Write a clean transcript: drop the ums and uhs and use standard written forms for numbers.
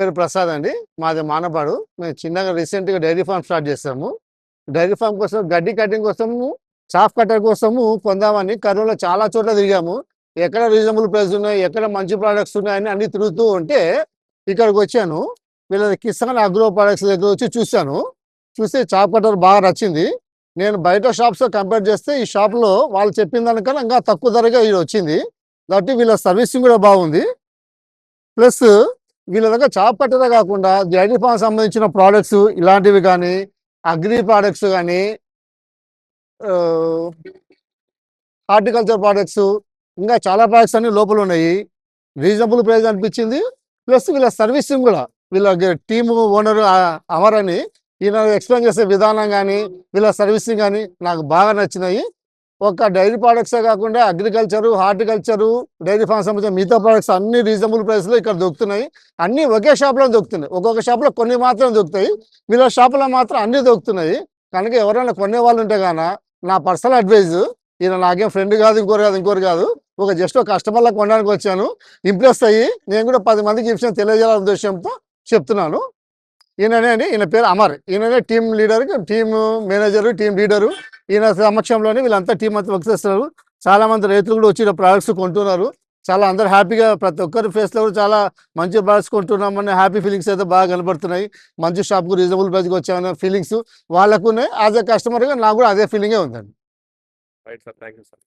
పేరు ప్రసాద్ అండి. మాది మానపాడు. మేము చిన్నగా రీసెంట్‌గా డైరీ ఫార్మ్ స్టార్ట్ చేసాము. డైరీ ఫార్మ్ కోసం గడ్డి కటింగ్ కోసము, చాఫ్ కట్టర్ కోసము కొందామని కర్నూలులో చాలా చోట్ల తిరిగాము. ఎక్కడ రీజనబుల్ ప్రైస్ ఉన్నాయి, ఎక్కడ మంచి ప్రొడక్ట్స్ ఉన్నాయని అన్నీ తిరుగుతూ ఉంటే ఇక్కడికొచ్చాను. వీళ్ళది కిసాన్ అగ్రో ప్రొడక్ట్స్ దగ్గర వచ్చి చూసాను. చూస్తే చాఫ్ కట్టర్ బాగా నచ్చింది. నేను బయట షాప్స్‌తో కంపేర్ చేస్తే ఈ షాప్‌లో వాళ్ళు చెప్పిన దానికన్నా ఇంకా తక్కువ ధరకే ఇదొచ్చింది. కాబట్టి వీళ్ళ సర్వీసింగ్ కూడా బాగుంది. ప్లస్ వీళ్ళ దగ్గర చాప్ కట్టరే కాకుండా డైరీ ఫార్మ్ సంబంధించిన ప్రోడక్ట్స్ ఇలాంటివి కానీ, అగ్రి ప్రోడక్ట్స్ కానీ, హార్టికల్చర్ ప్రోడక్ట్స్ ఇంకా చాలా ప్రోడక్ట్స్ అన్ని లోపల ఉన్నాయి. రీజనబుల్ ప్రైస్ అనిపించింది. ప్లస్ వీళ్ళ సర్వీసింగ్ కూడా వీళ్ళ టీము ఓనర్ అమర్ అని ఈయన ఎక్స్ప్లెయిన్ చేసే విధానం కానీ, వీళ్ళ సర్వీసింగ్ కానీ నాకు బాగా నచ్చినాయి. ఒక డైరీ ప్రోడక్ట్సే కాకుండా అగ్రికల్చరు, హార్టికల్చరు, డైరీ ఫార్మ్ సంబంధించిన మిగతా ప్రోడక్ట్స్ అన్ని రీజనబుల్ ప్రైస్‌లో ఇక్కడ దొరుకుతున్నాయి. అన్నీ ఒకే షాప్‌లో దొరుకుతున్నాయి. ఒక్కొక్క షాప్‌లో కొన్ని మాత్రం దొరుకుతాయి. వీళ్ళ షాపులో మాత్రం అన్నీ దొరుకుతున్నాయి. కనుక ఎవరైనా కొనేవాళ్ళు ఉంటే గాన నా పర్సనల్ అడ్వైస్, ఈయన నాకేం ఫ్రెండ్ కాదు, ఇంకోరు కాదు. జస్ట్ ఒక కస్టమర్‌లా కొనడానికి వచ్చాను. ఇంప్రెస్ అయ్యి నేను కూడా 10 మందికి ఈ విషయం తెలియజేయాలనే ఉద్దేశంతో చెప్తున్నాను. ఈయననే అండి. ఈయన పేరు అమర్. ఈయననే team leader, team manager, team leader. ఈయన సమక్షంలోనే వీళ్ళంతా టీమ్ అంతా వర్క్ చేస్తున్నారు. చాలామంది రైతులు కూడా వచ్చి ఈడ ప్రొడక్ట్స్ కొంటున్నారు. చాలా అందరూ హ్యాపీగా ప్రతి ఒక్కరి ఫేస్‌లో కూడా చాలా మంచి ప్రొడక్ట్స్ కొంటున్నామనే హ్యాపీ ఫీలింగ్స్ అయితే బాగా కనపడుతున్నాయి. మంచి షాప్‌కు రీజనబుల్ ప్రైస్‌కి వచ్చామనే ఫీలింగ్స్ వాళ్ళకున్నాయి. యాస్ ఎ కస్టమర్‌గా నాకు కూడా అదే ఫీలింగే ఉందండి. Right sir. Thank you sir.